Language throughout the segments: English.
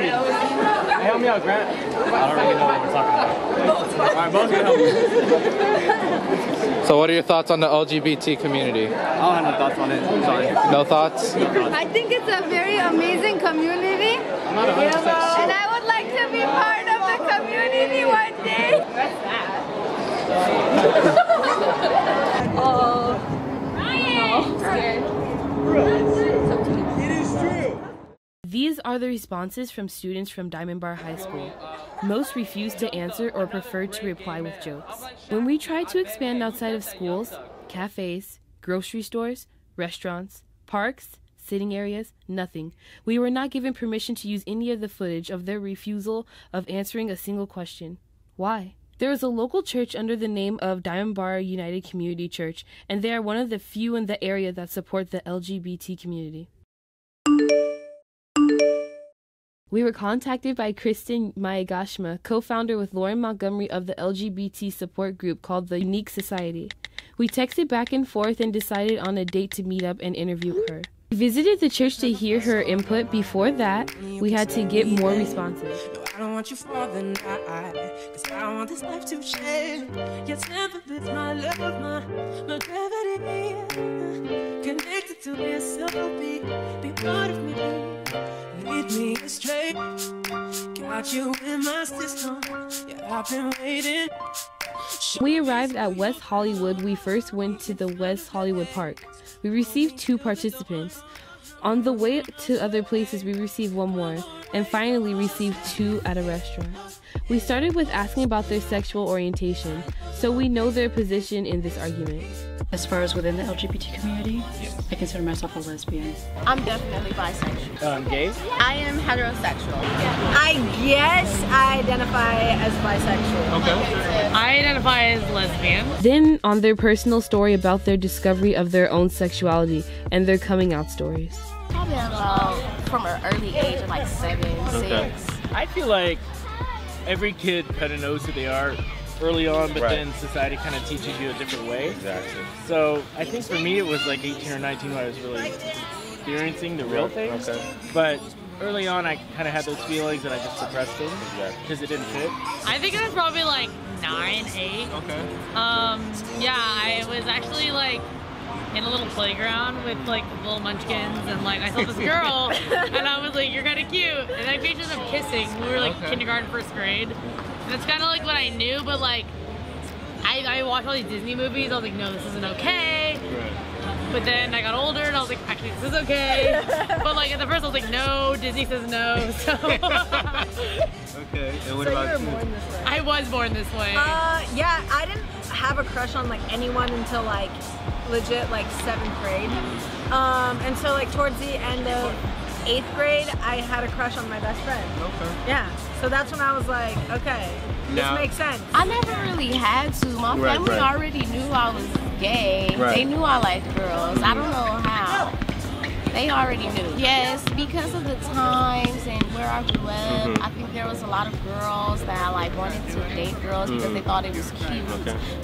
Hey, help me out, Grant. I don't really know what we're talking about. Alright, both can help you. So what are your thoughts on the LGBT community? I don't have no thoughts on it. Sorry. No thoughts? I think it's a very amazing community. I'm not 100% sure. And I would like to be part of the community one day. What's that? Oh. I'm scared. It is true. These are the responses from students from Diamond Bar High School. Most refused to answer or preferred to reply with jokes. When we tried to expand outside of schools, cafes, grocery stores, restaurants, parks, sitting areas, nothing. We were not given permission to use any of the footage of their refusal of answering a single question. Why? There is a local church under the name of Diamond Bar United Community Church, and they are one of the few in the area that support the LGBT community. We were contacted by Kristen Mayagashima, co-founder with Lauren Montgomery of the LGBT support group called the Unique Society. We texted back and forth and decided on a date to meet up and interview her. We visited the church to hear her input. Before that, we had to get more responses. I don't want you for the night, cause I want this life to change. Your temper is my love, my gravity. Connected to your soul, be part of me. Lead me astray. Got you in my system. Yeah, I've been waiting. We arrived at West Hollywood. We first went to the West Hollywood Park. We received 2 participants. On the way to other places, we received 1 more, and finally received 2 at a restaurant. We started with asking about their sexual orientation, so we know their position in this argument. As far as within the LGBT community, I consider myself a lesbian. I'm definitely bisexual. Gay? I am heterosexual. I guess I identify as bisexual. Okay. I identify as lesbian. Then on their personal story about their discovery of their own sexuality and their coming out stories. Probably about from an early age of like 7, 6. I feel like every kid kind of knows who they are early on, but then society kind of teaches you a different way. Exactly. So I think for me it was like 18 or 19 when I was really experiencing the real things. Okay. But early on I kind of had those feelings and I just suppressed them because it didn't fit. I think it was probably like 9, 8. Okay. Yeah, I was actually like in a little playground with like little munchkins, and like I saw this girl and I was like, you're kind of cute, and I pictured them kissing. We were like kindergarten, 1st grade, and it's kind of like what I knew, but like I watched all these Disney movies. I was like, no, this isn't okay. But then I got older and I was like, actually this is okay. But like at the first I was like, no, Disney says no. So Okay, and what about you? I was born this way. Yeah, I didn't have a crush on like anyone until like legit like 7th grade. And so like towards the end of 8th grade, I had a crush on my best friend. Okay. Yeah, so that's when I was like, okay, this makes sense. I never really had to. My family already knew I was gay. They knew I liked girls. I don't know how. They already knew. Yes, because of the times and where I grew up, I think there was a lot of girls that like wanted to date girls because they thought it was cute.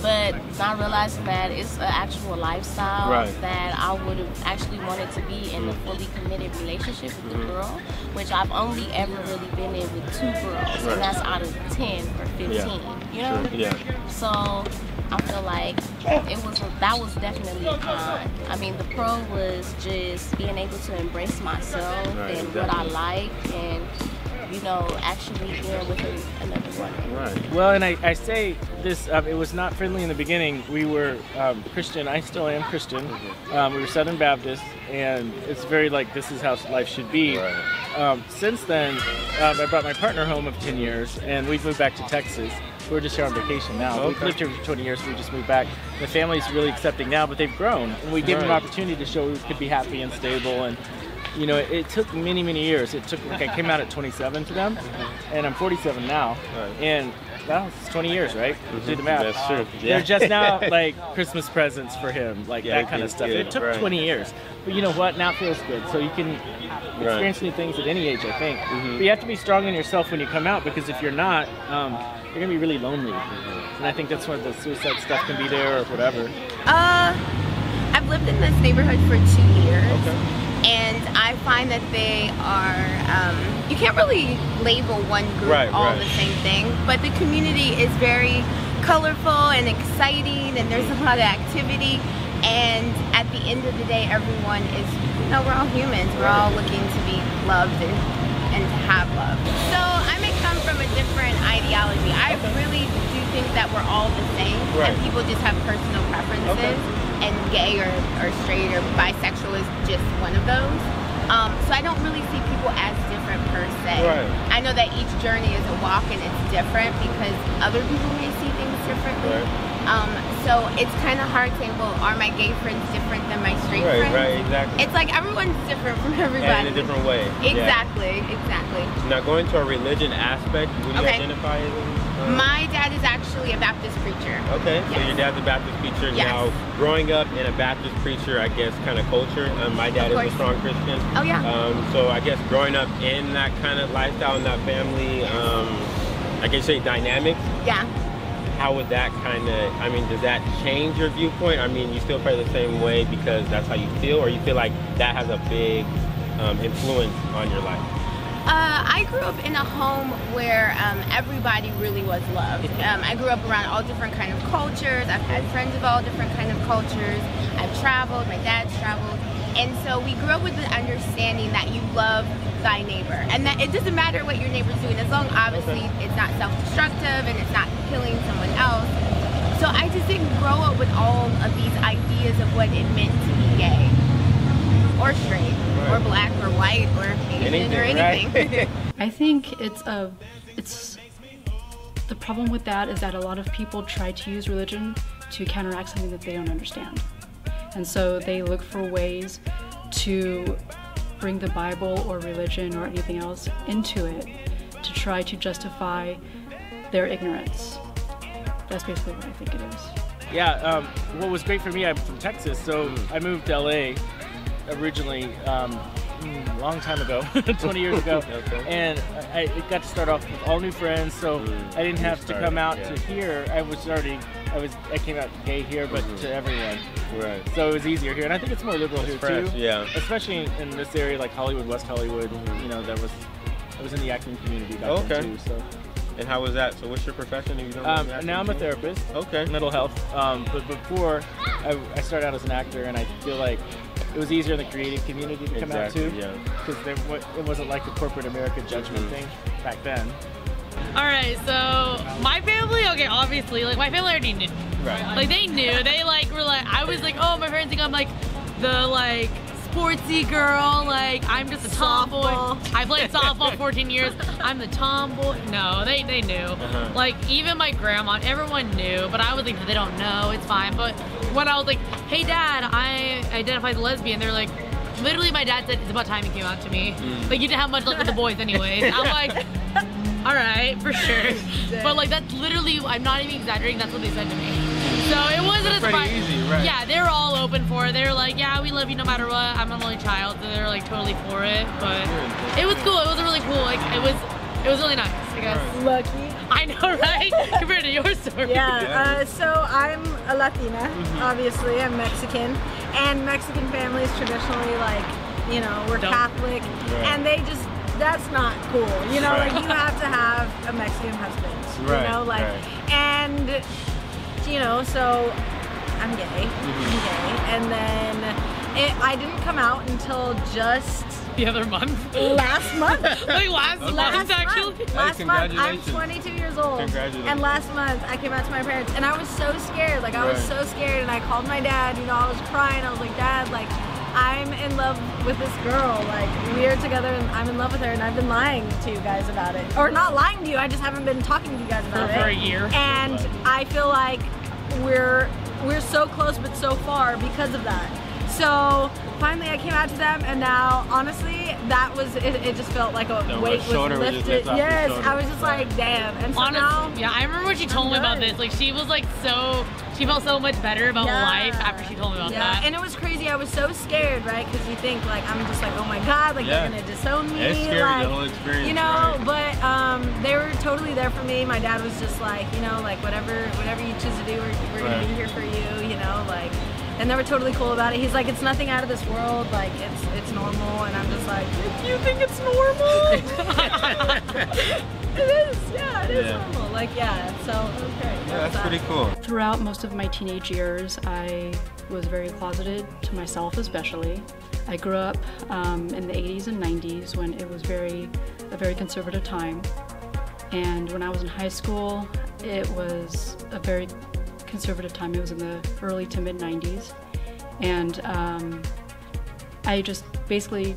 But not realizing that it's an actual lifestyle that I would have actually wanted to be in a fully committed relationship with a girl, which I've only ever really been in with 2 girls, and that's out of 10 or 15. You know? So I feel like that was definitely a con. I mean, the pro was just being able to embrace myself and what I like, and you know, actually being with another woman. Well, and I say this, it was not friendly in the beginning. We were Christian. I still am Christian. We were Southern Baptist, and it's very like this is how life should be. Since then, I brought my partner home of 10 years, and we've moved back to Texas. We're just here on vacation now. We've lived here for 20 years, so we just moved back. The family's really accepting now, but they've grown. And we gave them an opportunity to show we could be happy and stable. And, you know, it took many, many years. It took, like, I came out at 27 to them, and I'm 47 now. And, well, it's 20 years, right? Do the math. That's true. They're just now, like, Christmas presents for him, like that kind of stuff. It took 20 years. But you know what? Now it feels good. So you can experience new things at any age, I think. But you have to be strong in yourself when you come out, because if you're not, you're going to be really lonely. And I think that's where the suicide stuff can be there or whatever. I've lived in this neighborhood for 2 years. and I find that they are, you can't really label one group all the same thing, but the community is very colorful and exciting, and there's a lot of activity, and at the end of the day, everyone is, you know, we're all humans, we're all looking to be loved and to have love. So I may come from a different ideology. I really do think that we're all the same, and people just have personal preferences, and gay or straight or bisexual is just one of those. So I don't really see people as different per se. I know that each journey is a walk and it's different because other people may see things differently. So it's kind of hard to say, well, are my gay friends different than my straight friends? Exactly. It's like everyone's different from everybody. And in a different way. Exactly, exactly. Now going to a religion aspect, would you identify as? My dad is actually a Baptist preacher. Okay, so your dad's a Baptist preacher. Now, growing up in a Baptist preacher, I guess, kind of culture, my dad is a strong Christian. Oh, yeah. So I guess growing up in that kind of lifestyle, in that family, I guess say dynamics. Yeah. How would that kind of, I mean, does that change your viewpoint? I mean, you still feel the same way because that's how you feel, or you feel like that has a big influence on your life? I grew up in a home where everybody really was loved. I grew up around all different kind of cultures. I've had friends of all different kind of cultures. I've traveled, my dad's traveled. And so we grew up with the understanding that you love thy neighbor. And that it doesn't matter what your neighbor's doing, as long obviously it's not self-destructive and it's not killing someone else. So I just didn't grow up with all of these ideas of what it meant to be gay. Or straight, or black, or white, or Asian, or anything. I think it's the problem with that is that a lot of people try to use religion to counteract something that they don't understand. And so they look for ways to bring the Bible or religion or anything else into it to try to justify their ignorance. That's basically what I think it is. Yeah, what was great for me, I'm from Texas, so I moved to LA originally long time ago, 20 years ago, and I got to start off with all new friends, so I didn't have to come out to here. I came out gay here, but to everyone. So it was easier here, and I think it's more liberal here too. Especially in this area like Hollywood, West Hollywood. You know, I was in the acting community back then too. So. And how was that? So what's your profession? If you don't mind me asking? Now I'm a therapist. Mental health. But before, I started out as an actor, and I feel like it was easier in the creative community to come out too, because it wasn't like the corporate America judgment thing back then. All right, so my family, obviously, like my family already knew. Like they knew. They were like, I was like, oh, my parents think I'm like the sportsy girl, like I'm just a tomboy. I played softball 14 years. I'm the tomboy. No, they knew. Like even my grandma, everyone knew, but I was like, they don't know, it's fine. But when I was like, hey dad, I identify as a lesbian, they're like, literally my dad said it's about time he came out to me. Like you didn't have much luck with the boys anyways. I'm like, all right, for sure. But like that's literally, I'm not even exaggerating, that's what they said to me. So it wasn't as pretty easy, right? Yeah, they were all open for it. They were like, yeah, we love you no matter what. I'm an only child, so they were like totally for it. But it was cool. It was really cool. Like it was really nice, I guess. Lucky. I know, right? Compared to your story. Yeah. So I'm a Latina. Obviously, I'm Mexican, and Mexican families traditionally, like, you know, we're Catholic, and they just. That's not cool, you know. Like you have to have a Mexican husband, you know, like, and you know, so I'm gay, and then I didn't come out until just the other month. Last month. Like last month, actually. Last month. I'm 22 years old, and last month I came out to my parents, and I was so scared. Like I was so scared, and I called my dad. You know, I was crying. I was like, Dad, like. I'm in love with this girl, like we're together and I'm in love with her, and I've been lying to you guys about it. Or not lying to you, I just haven't been talking to you guys about it. For a year. And I feel like we're so close but so far because of that. So finally I came out to them, and now honestly that was it just felt like a weight was lifted. Yes, I was just like, damn. And so honestly, now yeah, I remember when she told me about this. Like she was like she felt so much better about life after she told me about that. And it was crazy. I was so scared, right? Because you think like I'm just like, oh my god, like they're gonna disown me. It's scary, like, the whole experience, you know. But they were totally there for me. My dad was just like, you know, like whatever you choose to do, we're gonna be here for you. You know, like. and they were totally cool about it. He's like, it's nothing out of this world, like it's normal, and I'm just like, you think it's normal? It is, yeah, it is normal. Like, yeah, so okay. Yeah, that's pretty cool. Throughout most of my teenage years, I was very closeted, to myself especially. I grew up in the 80s and 90s when it was a very conservative time. And when I was in high school, it was a very conservative time. It was in the early to mid 90s. And I just basically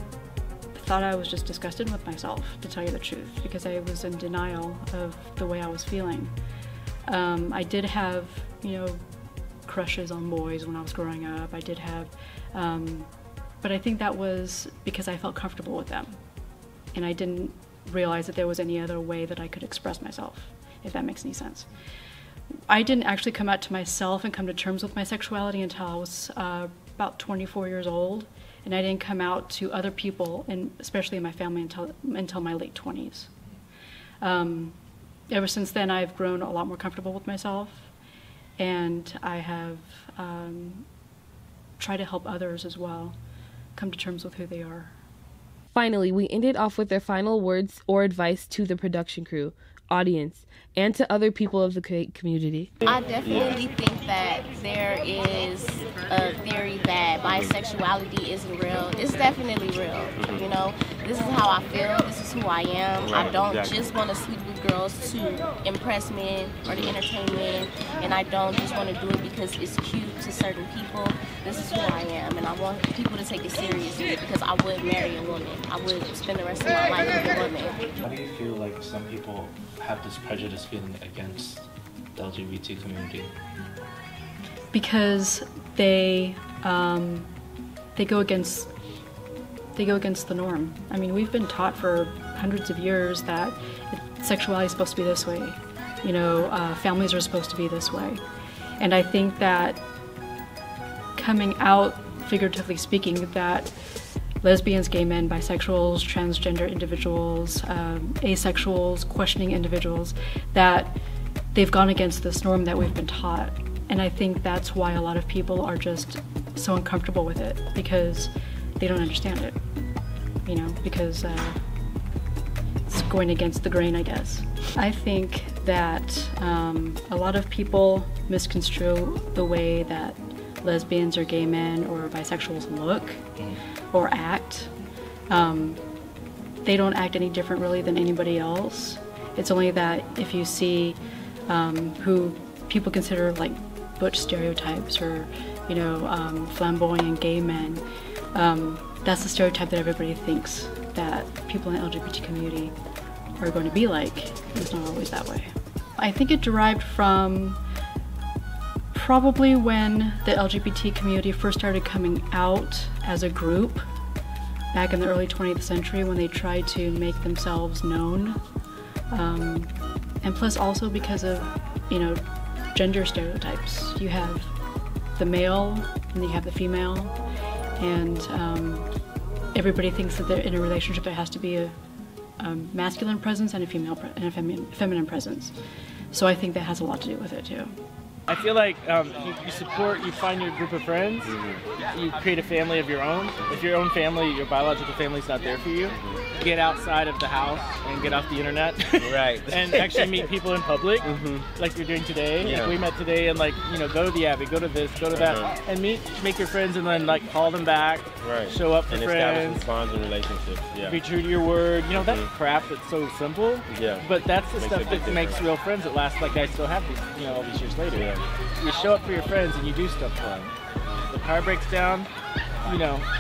thought I was just disgusted with myself, to tell you the truth, because I was in denial of the way I was feeling. I did have, crushes on boys when I was growing up. I did have, but I think that was because I felt comfortable with them. And I didn't realize that there was any other way that I could express myself, if that makes any sense. I didn't actually come out to myself and come to terms with my sexuality until I was about 24 years old, and I didn't come out to other people, and especially in my family, until my late 20s. Ever since then, I've grown a lot more comfortable with myself, and I have tried to help others as well come to terms with who they are. Finally, we ended off with their final words or advice to the production crew, audience, and to other people of the community. I definitely think that there is a theory that bisexuality isn't real. It's definitely real, This is how I feel, this is who I am. I don't just want to sleep with girls to impress men or to entertain men, and I don't just want to do it because it's cute to certain people. This is who I am, and I want people to take it seriously because I would marry a woman. I would spend the rest of my life with a woman. How do you feel like some people have this prejudice feeling against the LGBT community? Because they go against the norm. I mean, we've been taught for hundreds of years that sexuality is supposed to be this way. Families are supposed to be this way. And I think that coming out, figuratively speaking, that lesbians, gay men, bisexuals, transgender individuals, asexuals, questioning individuals, that they've gone against this norm that we've been taught. And I think that's why a lot of people are just so uncomfortable with it, because they don't understand it, because it's going against the grain, I guess. I think that a lot of people misconstrue the way that lesbians or gay men or bisexuals look or act. They don't act any different really than anybody else. It's only that if you see who people consider like butch stereotypes or flamboyant gay men, that's the stereotype that everybody thinks that people in the LGBT community are going to be like. It's not always that way. I think it derived from probably when the LGBT community first started coming out as a group back in the early 20th century, when they tried to make themselves known. And plus also because of, gender stereotypes. You have the male and you have the female, and everybody thinks that they're in a relationship that has to be a masculine presence and a feminine presence. So I think that has a lot to do with it too. I feel like you find your group of friends, you create a family of your own. If your own family, your biological family's not there for you, get outside of the house and get off the internet. Right. And actually meet people in public, like you're doing today. Yeah. Like we met today, and go to the Abbey, go to this, go to that, and make your friends, and then call them back. Right. Show up for and friends. establish bonds and relationships. Yeah. Be true to your word. That crap that's so simple. Yeah. But that's the stuff that makes real friends that last. Like I still have these, all these years later. Yeah. You show up for your friends and you do stuff for them. The car breaks down,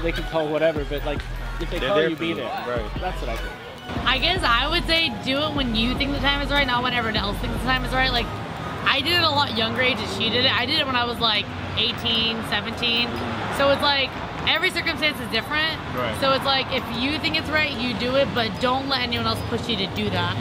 they can call whatever, but if they call you, be there. Right. That's what I think. I guess I would say do it when you think the time is right, not when everyone else thinks the time is right. I did it a lot younger age than she did it. I did it when I was 18, 17. So it's every circumstance is different. Right. So it's if you think it's right, you do it, but don't let anyone else push you to do that.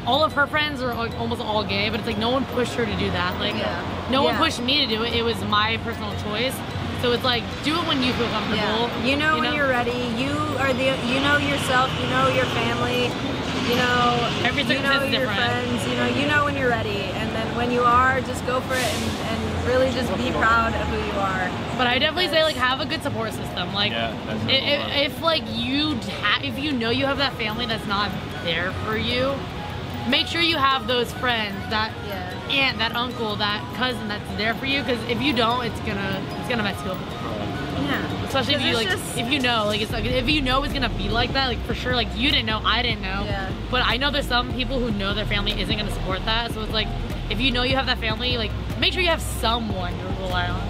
All of her friends are almost all gay, but it's no one pushed her to do that. No one pushed me to do it. It was my personal choice. So it's do it when you feel comfortable. Yeah. When you're ready. You are yourself. Your family. Every circumstance is your different. friends. When you're ready, and then when you are, just go for it and really just be proud of who you are. But I definitely say, like, have a good support system. Like, if like if you know you have that family that's not there for you, make sure you have those friends, that aunt, that uncle, that cousin that's there for you. Because if you don't, it's gonna mess you up. Yeah. Especially if you if you know, like, it's like, if you know it's gonna be like that, like, for sure, like, you didn't know, I didn't know. Yeah. But I know there's some people who know their family isn't gonna support that. So it's like, if you know you have that family, like, make sure you have someone to rely on.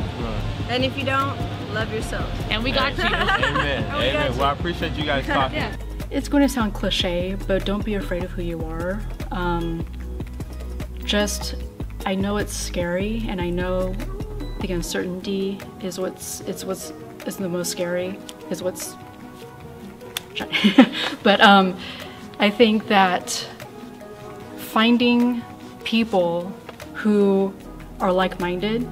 And if you don't, love yourself. And we got you. Amen. Amen. Well, I appreciate you guys talking. Yeah. It's going to sound cliche, but don't be afraid of who you are. I know it's scary, and I know the uncertainty is what's the most scary, is what's. But I think that finding people who are like-minded,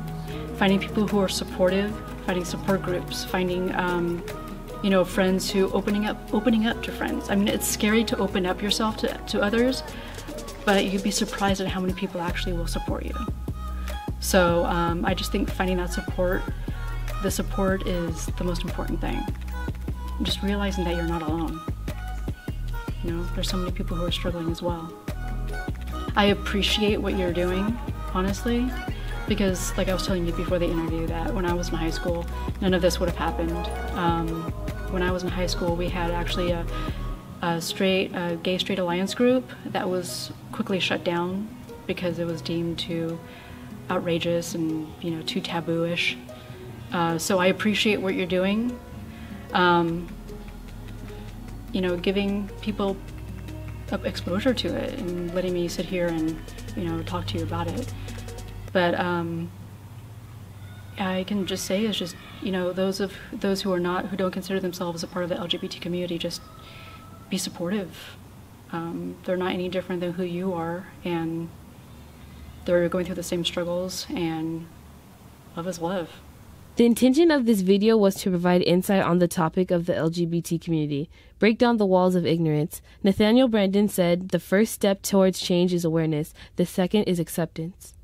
finding people who are supportive, finding support groups, finding friends who opening up to friends. I mean, it's scary to open up yourself to others, but you'd be surprised at how many people actually will support you. So I just think finding that support, the support is the most important thing. Just realizing that you're not alone. You know, there's so many people who are struggling as well. I appreciate what you're doing, honestly, because like I was telling you before the interview, that when I was in high school, none of this would have happened. When I was in high school, we had actually a gay-straight alliance group that was quickly shut down because it was deemed too outrageous and, you know, too taboo-ish. So I appreciate what you're doing. You know, giving people exposure to it and letting me sit here and, you know, talk to you about it. But I can just say is just, you know, those who don't consider themselves a part of the LGBT community, just be supportive. They're not any different than who you are, and they're going through the same struggles, and love is love. The intention of this video was to provide insight on the topic of the LGBT community, break down the walls of ignorance. Nathaniel Brandon said, "The first step towards change is awareness. The second is acceptance."